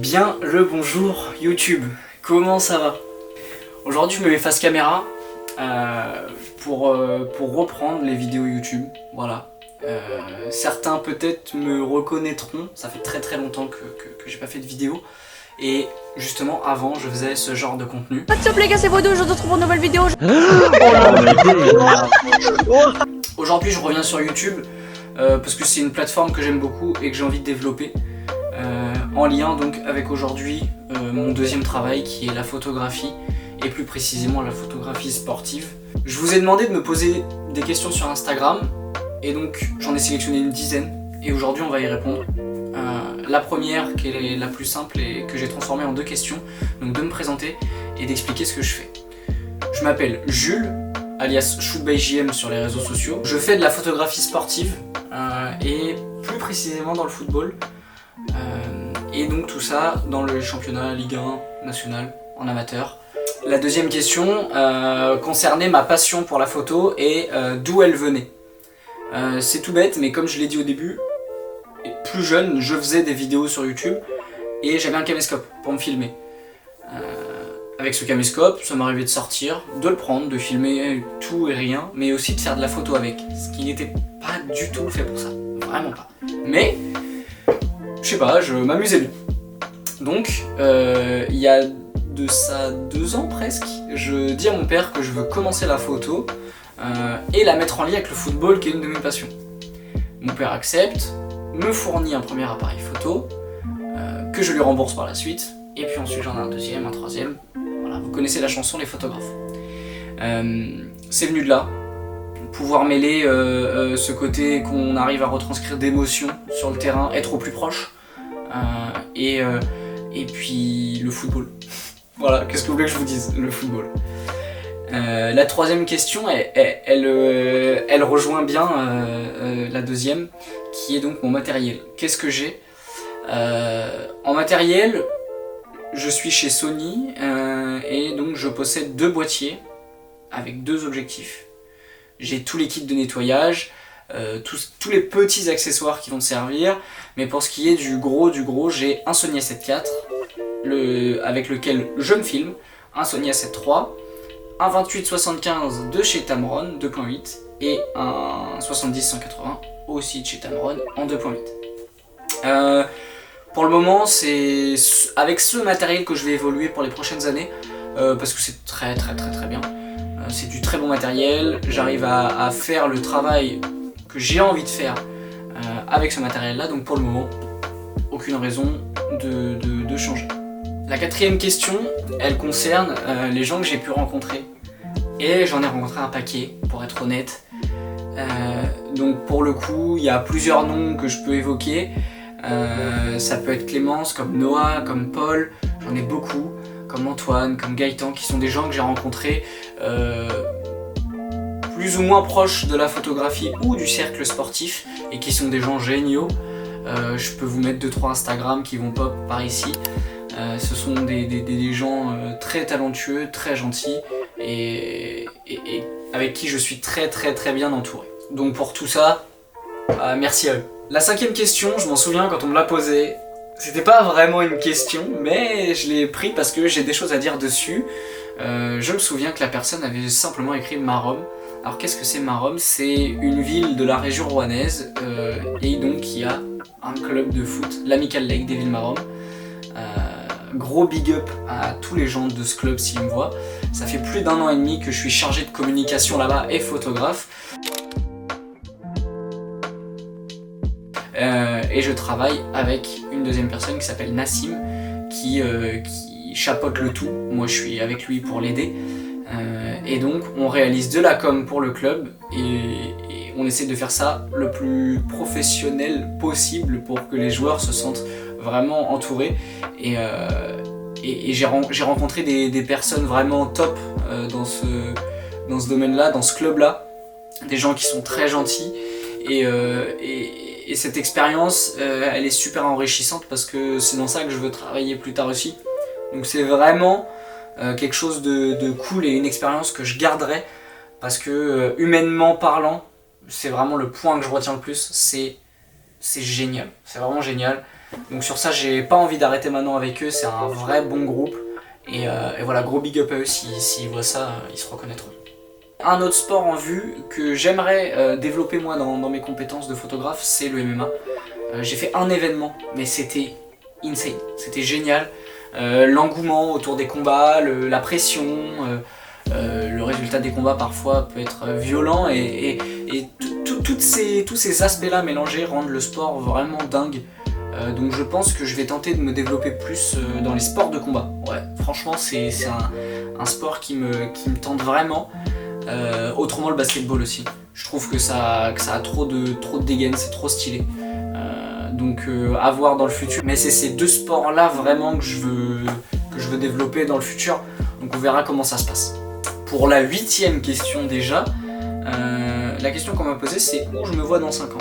Bien le bonjour YouTube, comment ça va? Aujourd'hui je me mets face caméra pour reprendre les vidéos YouTube, voilà. Certains peut-être me reconnaîtront, ça fait très longtemps que j'ai pas fait de vidéo. Et justement avant je faisais ce genre de contenu. What's up les gars, c'est Vodou, je vous retrouve pour une nouvelle vidéo. Aujourd'hui je reviens sur YouTube parce que c'est une plateforme que j'aime beaucoup et que j'ai envie de développer. En lien donc avec aujourd'hui mon deuxième travail qui est la photographie et plus précisément la photographie sportive. Je vous ai demandé de me poser des questions sur Instagram et donc j'en ai sélectionné une dizaine et aujourd'hui on va y répondre. La première qui est la plus simple et que j'ai transformée en 2 questions, donc de me présenter et d'expliquer ce que je fais. Je m'appelle Jules, alias ShootByJM sur les réseaux sociaux. Je fais de la photographie sportive et plus précisément dans le football. Et donc tout ça dans le championnat Ligue 1 national en amateur. La deuxième question concernait ma passion pour la photo et d'où elle venait. C'est tout bête, mais comme je l'ai dit au début, plus jeune, je faisais des vidéos sur YouTube et j'avais un caméscope pour me filmer. Avec ce caméscope, ça m'arrivait de sortir, de le prendre, de filmer tout et rien, mais aussi de faire de la photo avec, ce qui n'était pas du tout fait pour ça, vraiment pas. Mais, je sais pas, je m'amusais bien. Donc, il y a de ça 2 ans presque, je dis à mon père que je veux commencer la photo et la mettre en lien avec le football qui est une de mes passions. Mon père accepte, me fournit un premier appareil photo que je lui rembourse par la suite et puis ensuite j'en ai un deuxième, un troisième, voilà, vous connaissez la chanson Les Photographes. C'est venu de là, pouvoir mêler ce côté qu'on arrive à retranscrire d'émotions sur le terrain, être au plus proche et puis le football. Voilà, qu'est-ce que vous voulez que je vous dise, le football. La troisième question, elle rejoint bien la deuxième, qui est donc mon matériel. Qu'est-ce que j'ai en matériel? Je suis chez Sony et donc je possède 2 boîtiers avec 2 objectifs. J'ai tous les kits de nettoyage, tous les petits accessoires qui vont servir, mais pour ce qui est du gros, j'ai un Sony A7 IV avec lequel je me filme, un Sony A7 III, un 28-75 de chez Tamron 2.8 et un 70-180 aussi de chez Tamron en 2.8. Pour le moment, c'est avec ce matériel que je vais évoluer pour les prochaines années parce que c'est très bien. C'est du très bon matériel, j'arrive à faire le travail que j'ai envie de faire avec ce matériel là, donc pour le moment, aucune raison de changer. La quatrième question, elle concerne les gens que j'ai pu rencontrer. Et j'en ai rencontré un paquet, pour être honnête. Donc pour le coup, il y a plusieurs noms que je peux évoquer. Ça peut être Clémence, comme Noah, comme Paul, j'en ai beaucoup, comme Antoine, comme Gaëtan, qui sont des gens que j'ai rencontrés plus ou moins proches de la photographie ou du cercle sportif, et qui sont des gens géniaux. Je peux vous mettre 2-3 Instagram qui vont pop par ici. Ce sont des gens très talentueux, très gentils et avec qui je suis très bien entouré. Donc pour tout ça, merci à eux. La 5e question, je m'en souviens quand on me l'a posée, c'était pas vraiment une question, mais je l'ai pris parce que j'ai des choses à dire dessus. Je me souviens que la personne avait simplement écrit Maromme. Alors qu'est-ce que c'est Maromme? C'est une ville de la région rouennaise et donc il y a un club de foot, l'Amical Lake des villes Maromme. Gros big up à tous les gens de ce club s'ils me voient. Ça fait plus d'1 an et demi que je suis chargé de communication là-bas et photographe. Et je travaille avec une deuxième personne qui s'appelle Nassim qui chapeaute le tout. Moi je suis avec lui pour l'aider. Et donc on réalise de la com pour le club et on essaie de faire ça le plus professionnel possible pour que les joueurs se sentent vraiment entourés. Et j'ai rencontré des personnes vraiment top dans ce domaine-là, dans ce club-là. Des gens qui sont très gentils et cette expérience, elle est super enrichissante parce que c'est dans ça que je veux travailler plus tard aussi. Donc c'est vraiment quelque chose de cool et une expérience que je garderai parce que humainement parlant, c'est vraiment le point que je retiens le plus, c'est c'est génial, c'est vraiment génial. Donc sur ça, j'ai pas envie d'arrêter maintenant avec eux, c'est un vrai bon groupe. Et voilà, gros big up à eux, s'ils voient ça, ils se reconnaîtront. Un autre sport en vue que j'aimerais développer moi dans mes compétences de photographe, c'est le MMA. J'ai fait un événement, mais c'était insane, c'était génial. L'engouement autour des combats, la pression, le résultat des combats parfois peut être violent et tous ces aspects-là mélangés rendent le sport vraiment dingue. Donc je pense que je vais tenter de me développer plus dans les sports de combat. Ouais, franchement c'est un sport qui me tente vraiment. Autrement le basketball aussi. Je trouve que ça a trop de dégaine, c'est trop stylé. Donc à voir dans le futur. Mais c'est ces deux sports là vraiment que je veux développer dans le futur. Donc on verra comment ça se passe. Pour la 8e question déjà, la question qu'on m'a posée c'est où je me vois dans 5 ans.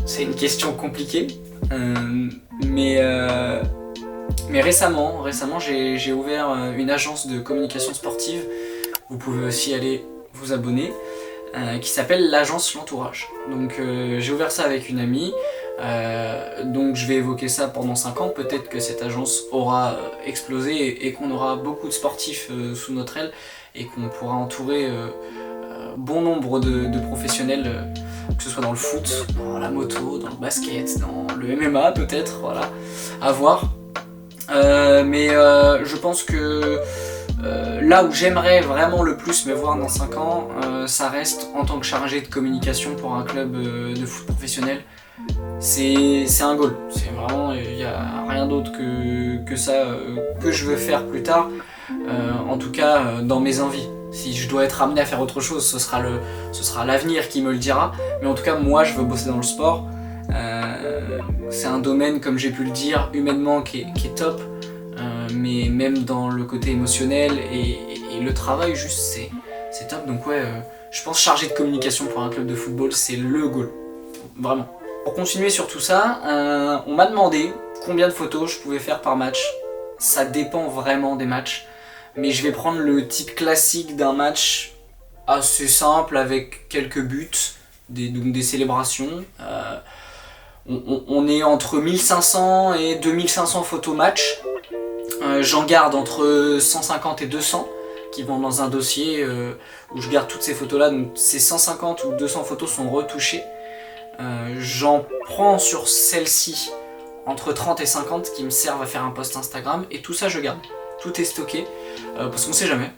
C'est une question compliquée, mais récemment j'ai ouvert une agence de communication sportive, vous pouvez aussi aller vous abonner, qui s'appelle l'agence L'Entourage. Donc j'ai ouvert ça avec une amie, donc je vais évoquer ça pendant 5 ans, peut-être que cette agence aura explosé et qu'on aura beaucoup de sportifs sous notre aile et qu'on pourra entourer bon nombre de professionnels, que ce soit dans le foot, dans la moto, dans le basket, dans le MMA peut-être, voilà, à voir. Mais je pense que là où j'aimerais vraiment le plus me voir dans 5 ans, ça reste en tant que chargé de communication pour un club de foot professionnel. C'est un goal, c'est vraiment, il n'y a rien d'autre que ça que je veux faire plus tard, en tout cas dans mes envies. Si je dois être amené à faire autre chose, ce sera l'avenir qui me le dira. Mais en tout cas, moi, je veux bosser dans le sport. C'est un domaine, comme j'ai pu le dire, humainement qui est top. Mais même dans le côté émotionnel et le travail, juste, c'est top. Donc ouais, je pense chargé de communication pour un club de football, c'est le goal. Vraiment. Pour continuer sur tout ça, on m'a demandé combien de photos je pouvais faire par match. Ça dépend vraiment des matchs. Mais je vais prendre le type classique d'un match assez simple avec quelques buts, donc des célébrations. On est entre 1500 et 2500 photos match. J'en garde entre 150 et 200 qui vont dans un dossier où je garde toutes ces photos là. Donc ces 150 ou 200 photos sont retouchées. J'en prends sur celle-ci entre 30 et 50 qui me servent à faire un post Instagram et tout ça je garde. Tout est stocké, parce qu'on sait jamais.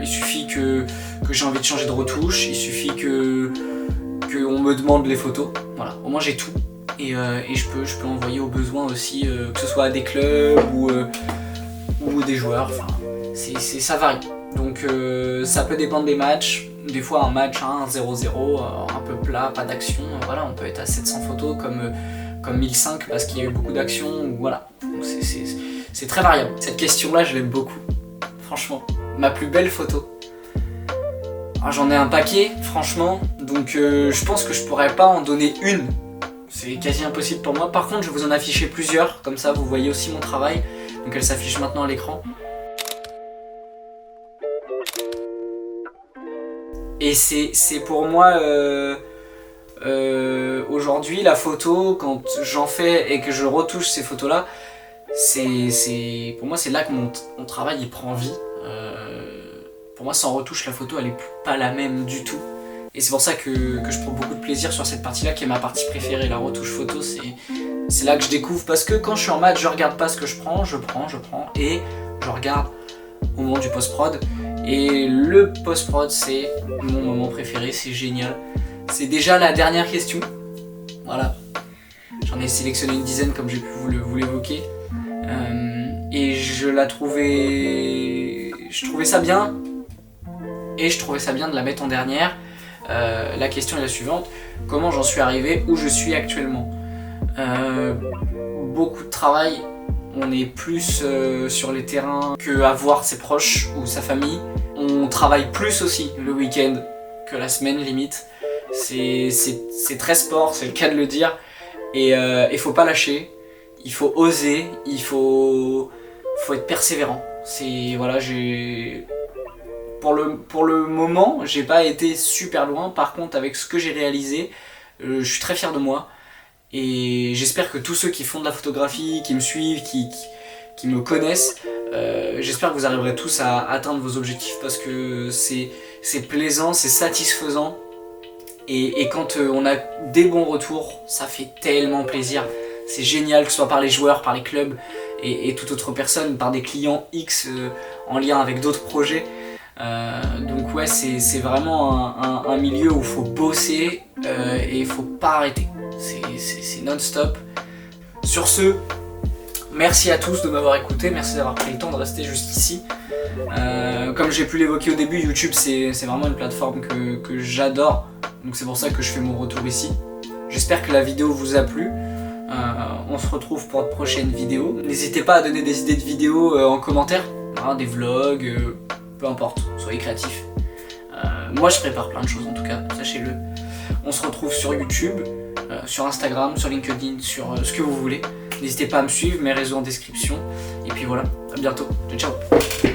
Il suffit que j'ai envie de changer de retouche, il suffit qu'on me demande les photos. Voilà, au moins j'ai tout. Et je peux envoyer au besoin aussi, que ce soit à des clubs ou des joueurs. Enfin, ça varie. Donc ça peut dépendre des matchs. Des fois un match 0-0, un peu plat, pas d'action. Voilà, on peut être à 700 photos comme 1005 parce qu'il y a eu beaucoup d'action. Voilà. Donc c'est très variable. Cette question-là, je l'aime beaucoup. Franchement, ma plus belle photo. Alors, j'en ai un paquet, franchement. Donc je pense que je pourrais pas en donner une. C'est quasi impossible pour moi. Par contre, je vais vous en afficher plusieurs. Comme ça, vous voyez aussi mon travail. Donc elle s'affiche maintenant à l'écran. Et c'est pour moi aujourd'hui la photo, quand j'en fais et que je retouche ces photos là, pour moi c'est là que mon travail il prend vie. Pour moi sans retouche la photo elle est pas la même du tout. Et c'est pour ça que je prends beaucoup de plaisir sur cette partie là qui est ma partie préférée, la retouche photo. C'est là que je découvre, parce que quand je suis en match je regarde pas ce que je prends et je regarde au moment du post-prod. Et le post-prod c'est mon moment préféré, c'est génial. C'est déjà la dernière question. Voilà. J'en ai sélectionné une dizaine comme j'ai pu vous l'évoquer. Et je trouvais ça bien. Et je trouvais ça bien de la mettre en dernière. La question est la suivante. Comment j'en suis arrivé où je suis actuellement? Beaucoup de travail. On est plus sur les terrains qu'à voir ses proches ou sa famille. On travaille plus aussi le week-end que la semaine limite. C'est très sport, c'est le cas de le dire. Et il faut pas lâcher, il faut oser, il faut être persévérant. Voilà, pour le moment, j'ai pas été super loin. Par contre, avec ce que j'ai réalisé, Je suis très fier de moi. Et j'espère que tous ceux qui font de la photographie, qui me suivent, qui me connaissent, j'espère que vous arriverez tous à atteindre vos objectifs parce que c'est plaisant, c'est satisfaisant. Et quand on a des bons retours, ça fait tellement plaisir. C'est génial, que ce soit par les joueurs, par les clubs et toute autre personne, par des clients X en lien avec d'autres projets. Donc ouais, c'est vraiment un milieu où il faut bosser et il faut pas arrêter. C'est non-stop. Sur ce, merci à tous de m'avoir écouté, merci d'avoir pris le temps de rester jusqu'ici. Comme j'ai pu l'évoquer au début, YouTube c'est vraiment une plateforme que j'adore, donc c'est pour ça que je fais mon retour ici. J'espère que la vidéo vous a plu. On se retrouve pour de prochaines vidéos. N'hésitez pas à donner des idées de vidéos en commentaire, hein, des vlogs, peu importe, soyez créatifs. Moi je prépare plein de choses en tout cas, sachez-le. On se retrouve sur YouTube, sur Instagram, sur LinkedIn, sur ce que vous voulez. N'hésitez pas à me suivre, mes réseaux en description. Et puis voilà, à bientôt, ciao ciao.